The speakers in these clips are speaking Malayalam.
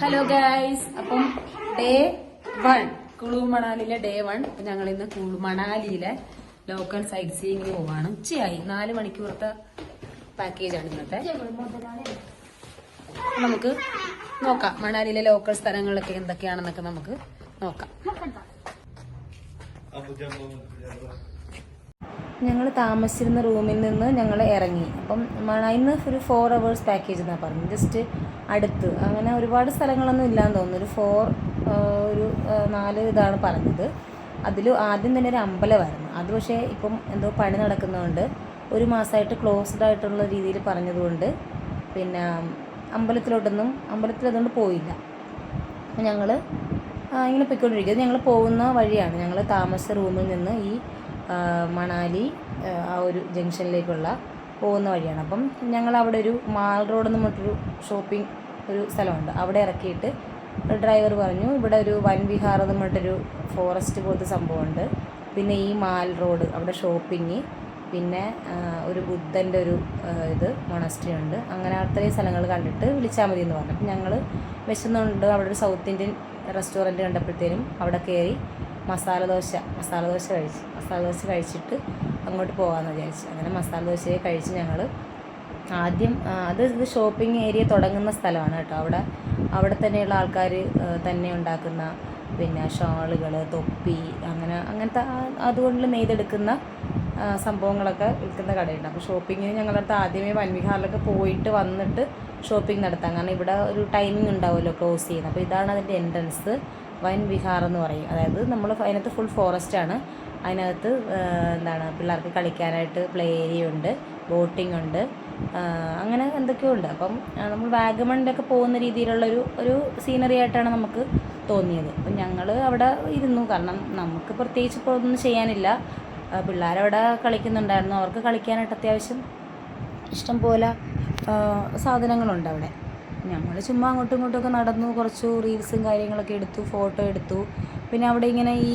ഹലോ ഗൈസ്, അപ്പം ഡേ 1 കുളു മണാലിയിലെ ഡേ 1. അപ്പൊ ഞങ്ങൾ ഇന്ന് കുളു മണാലിയിലെ ലോക്കൽ സൈറ്റ് സീയിങ്ങിന് പോവാണ്. ഉച്ചയായി 4 മണിക്കൂറത്തെ പാക്കേജാണ് ഇന്നത്തെ. നമുക്ക് നോക്കാം മണാലിയിലെ ലോക്കൽ സ്ഥലങ്ങളിലൊക്കെ എന്തൊക്കെയാണെന്നൊക്കെ നമുക്ക് നോക്കാം. ഞങ്ങൾ താമസിച്ചിരുന്ന റൂമിൽ നിന്ന് ഞങ്ങൾ ഇറങ്ങി. അപ്പം ഇന്ന് ഒരു 4 hours പാക്കേജ് എന്നാണ് പറഞ്ഞത്. ജസ്റ്റ് അടുത്ത് അങ്ങനെ ഒരുപാട് സ്ഥലങ്ങളൊന്നും ഇല്ലാന്ന് തോന്നുന്നു. ഒരു 4 ഇതാണ് പറഞ്ഞത്. അതിൽ ആദ്യം തന്നെ ഒരു അമ്പലമായിരുന്നു. അത് പക്ഷേ ഇപ്പം എന്തോ പണി നടക്കുന്നതുകൊണ്ട് 1 മാസമായിട്ട് ക്ലോസ്ഡ് ആയിട്ടുള്ള രീതിയിൽ പറഞ്ഞതുകൊണ്ട് പിന്നെ അമ്പലത്തിലതുകൊണ്ട് പോയില്ല. അപ്പം ഞങ്ങൾ ഇങ്ങനെ പൊയ്ക്കൊണ്ടിരിക്കുന്നത്. ഞങ്ങൾ പോകുന്ന വഴിയാണ്. ഞങ്ങൾ താമസിച്ച റൂമിൽ നിന്ന് ഈ മണാലി ആ ഒരു ജംഗ്ഷനിലേക്കുള്ള പോകുന്ന വഴിയാണ്. അപ്പം ഞങ്ങൾ അവിടെ ഒരു മാൾ റോഡ് എന്ന് പറഞ്ഞിട്ടൊരു ഷോപ്പിംഗ് ഒരു സ്ഥലമുണ്ട്. അവിടെ ഇറക്കിയിട്ട് ഡ്രൈവർ പറഞ്ഞു ഇവിടെ ഒരു വൻ വിഹാർ എന്ന് പറഞ്ഞിട്ടൊരു ഫോറസ്റ്റ് പോലത്തെ സംഭവമുണ്ട്, പിന്നെ ഈ മാൽ റോഡ് അവിടെ ഷോപ്പിംഗ്, പിന്നെ ഒരു ബുദ്ധൻ്റെ ഒരു മൊണസ്ട്രി ഉണ്ട്. അങ്ങനെ അത്രയും സ്ഥലങ്ങൾ കണ്ടിട്ട് വിളിച്ചാൽ മതി എന്ന് പറഞ്ഞു. അപ്പം ഞങ്ങൾ വിശന്നുണ്ട്. അവിടെ ഒരു സൗത്ത് ഇന്ത്യൻ റെസ്റ്റോറൻറ്റ് കണ്ടപ്പോഴത്തേനും അവിടെ കയറി മസാല ദോശ കഴിച്ചിട്ട് അങ്ങോട്ട് പോകാമെന്ന് വിചാരിച്ചു. അങ്ങനെ മസാല ദോശയെ കഴിച്ച് ഞങ്ങൾ ആദ്യം ഇത് ഷോപ്പിംഗ് ഏരിയ തുടങ്ങുന്ന സ്ഥലമാണ് കേട്ടോ. അവിടെ തന്നെയുള്ള ആൾക്കാർ തന്നെ ഉണ്ടാക്കുന്ന പിന്നെ ഷാളുകൾ, തൊപ്പി, അങ്ങനത്തെ അതുകൊണ്ട് നെയ്തെടുക്കുന്ന സംഭവങ്ങളൊക്കെ വിൽക്കുന്ന കടയുണ്ട്. അപ്പോൾ ഷോപ്പിങ്ങിന് ഞങ്ങളടുത്ത് ആദ്യമേ വൻവിഹാറിലൊക്കെ പോയിട്ട് വന്നിട്ട് ഷോപ്പിംഗ് നടത്താം. കാരണം ഇവിടെ ഒരു ടൈമിംഗ് ഉണ്ടാവുമല്ലോ ക്ലോസ് ചെയ്യുന്നത്. അപ്പോൾ ഇതാണ് അതിൻ്റെ എൻട്രൻസ്, വൻ വിഹാർ എന്ന് പറയും. അതായത് നമ്മൾ അതിനകത്ത് ഫുൾ ഫോറസ്റ്റാണ്. അതിനകത്ത് പിള്ളേർക്ക് കളിക്കാനായിട്ട് പ്ലേ ഏരിയ ഉണ്ട്, ബോട്ടിംഗ് ഉണ്ട്, അങ്ങനെ എന്തൊക്കെയോ ഉണ്ട്. അപ്പം നമ്മൾ വാഗമണിലൊക്കെ പോകുന്ന രീതിയിലുള്ള ഒരു സീനറി ആയിട്ടാണ് നമുക്ക് തോന്നിയത്. അപ്പം ഞങ്ങൾ അവിടെ ഇരുന്നു. കാരണം നമുക്ക് പ്രത്യേകിച്ച് ഇപ്പോൾ ഒന്നും ചെയ്യാനില്ല. പിള്ളേരവിടെ കളിക്കുന്നുണ്ടായിരുന്നു. അവർക്ക് കളിക്കാനായിട്ട് അത്യാവശ്യം ഇഷ്ടം പോലെ സാധനങ്ങളുണ്ട് അവിടെ. ഞങ്ങൾ ചുമ്മാ അങ്ങോട്ടും ഇങ്ങോട്ടുമൊക്കെ നടന്നു, കുറച്ച് റീൽസും കാര്യങ്ങളൊക്കെ എടുത്തു, ഫോട്ടോ എടുത്തു. പിന്നെ അവിടെ ഇങ്ങനെ ഈ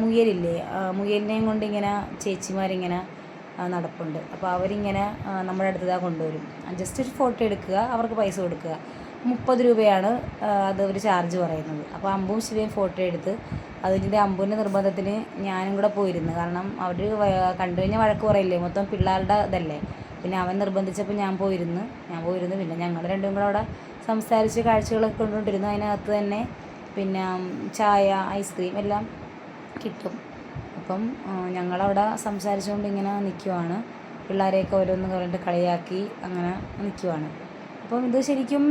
മുയലില്ലേ, മുയലിനെയും കൊണ്ട് ഇങ്ങനെ ചേച്ചിമാരിങ്ങനെ നടപ്പുണ്ട്. അപ്പോൾ അവരിങ്ങനെ നമ്മുടെ അടുത്ത് കൊണ്ടുവരും. ജസ്റ്റ് ഒരു ഫോട്ടോ എടുക്കുക, അവർക്ക് പൈസ കൊടുക്കുക. 30 രൂപയാണ് അത് അവർ ചാർജ് പറയുന്നത്. അപ്പോൾ അമ്പും ശിവയും ഫോട്ടോ എടുത്ത് അതിൻ്റെ അമ്പുവിൻ്റെ നിർബന്ധത്തിന് ഞാനും കൂടെ പോയിരുന്നു. കാരണം അവർ കണ്ടു കഴിഞ്ഞാൽ വഴക്ക് പറയില്ലേ, മൊത്തം പിള്ളേരുടെ ഇതല്ലേ. പിന്നെ അവൻ നിർബന്ധിച്ചപ്പോൾ ഞാൻ പോയിരുന്നു. പിന്നെ ഞങ്ങൾ രണ്ടും കൂടെ അവിടെ സംസാരിച്ച് കാഴ്ചകളൊക്കെ കൊണ്ടുകൊണ്ടിരുന്നു. അതിനകത്ത് തന്നെ പിന്നെ ചായ, ഐസ്ക്രീം എല്ലാം കിട്ടും. അപ്പം ഞങ്ങളവിടെ സംസാരിച്ചുകൊണ്ട് ഇങ്ങനെ നിൽക്കുവാണ്. പിള്ളേരെയൊക്കെ ഓരോന്ന് പറഞ്ഞിട്ട് കളിയാക്കി അങ്ങനെ നിൽക്കുവാണ്. അപ്പം ഇത് ശരിക്കും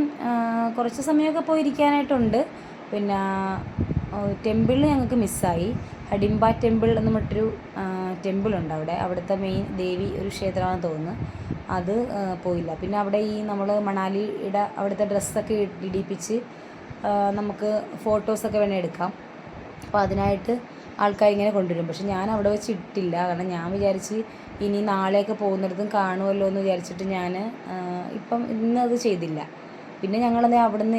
കുറച്ച് സമയമൊക്കെ പോയിരിക്കാനായിട്ടുണ്ട്. പിന്നെ ടെമ്പിളിൽ ഞങ്ങൾക്ക് മിസ്സായി. ഹഡിംബ ടെമ്പിൾ എന്ന് പറഞ്ഞിട്ടൊരു ടെമ്പിളുണ്ട് അവിടുത്തെ മെയിൻ ദേവി ഒരു ക്ഷേത്രമാണെന്ന് തോന്നുന്നു. അത് പോയില്ല. പിന്നെ അവിടെ ഈ നമ്മൾ മണാലിയുടെ അവിടുത്തെ ഡ്രസ്സൊക്കെ ഇടിപ്പിച്ച് നമുക്ക് ഫോട്ടോസൊക്കെ വേണേൽ എടുക്കാം. അപ്പോൾ അതിനായിട്ട് ആൾക്കാരിങ്ങനെ കൊണ്ടുവരും. പക്ഷെ ഞാൻ അവിടെ വെച്ച് ഇട്ടില്ല. കാരണം ഞാൻ വിചാരിച്ച് ഇനി നാളെയൊക്കെ പോകുന്നിടത്തും കാണുമല്ലോ എന്ന് വിചാരിച്ചിട്ട് ഞാൻ ഇന്നത് ചെയ്തില്ല. പിന്നെ ഞങ്ങളത് അവിടെ നിന്ന്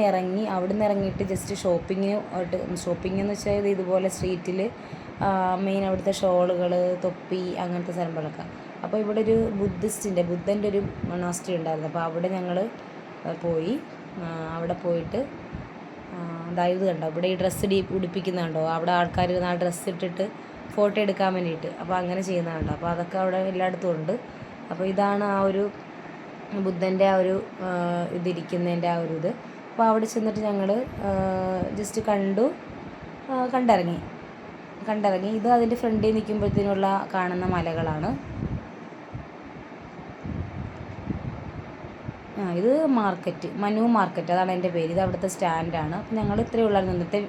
ഇറങ്ങിയിട്ട് ജസ്റ്റ് ഷോപ്പിംഗ് എന്ന് വെച്ചാൽ ഇതുപോലെ സ്ട്രീറ്റിൽ മെയിൻ അവിടുത്തെ ഷോളുകൾ, തൊപ്പി, അങ്ങനത്തെ സ്ഥലങ്ങളൊക്കെ. അപ്പോൾ ഇവിടെ ഒരു ബുദ്ധൻ്റെ ഒരു മൊണാസ്ട്രി ഉണ്ടായിരുന്നു. അപ്പോൾ അവിടെ ഞങ്ങൾ പോയി. അവിടെ പോയിട്ട് അതായത് കണ്ടോ ഇവിടെ ഈ ഡ്രസ്സ് ഉടുപ്പിക്കുന്നുണ്ടോ, അവിടെ ആൾക്കാർ ആ ഡ്രസ്സ് ഇട്ടിട്ട് ഫോട്ടോ എടുക്കാൻ വേണ്ടിയിട്ട്. അപ്പോൾ അങ്ങനെ ചെയ്യുന്നതുണ്ടോ. അപ്പോൾ അതൊക്കെ അവിടെ എല്ലായിടത്തും ഉണ്ട്. അപ്പോൾ ഇതാണ് ആ ഒരു ബുദ്ധൻ്റെ ആ ഒരു ഇതിരിക്കുന്നതിൻ്റെ ആ ഒരു ഇത്. അപ്പോൾ അവിടെ ചെന്നിട്ട് ഞങ്ങൾ ജസ്റ്റ് കണ്ടിറങ്ങി. ഇത് അതിൻ്റെ ഫ്രണ്ടിൽ നിൽക്കുമ്പോഴത്തേനുള്ള കാണുന്ന മലകളാണ്. ഇത് മനു മാർക്കറ്റ്, അതാണ് എൻ്റെ പേര്. ഇത് അവിടുത്തെ സ്റ്റാൻഡാണ്. അപ്പോൾ ഞങ്ങൾ ഇത്രയേ ഉള്ളായിരുന്നു ഇന്നത്തെ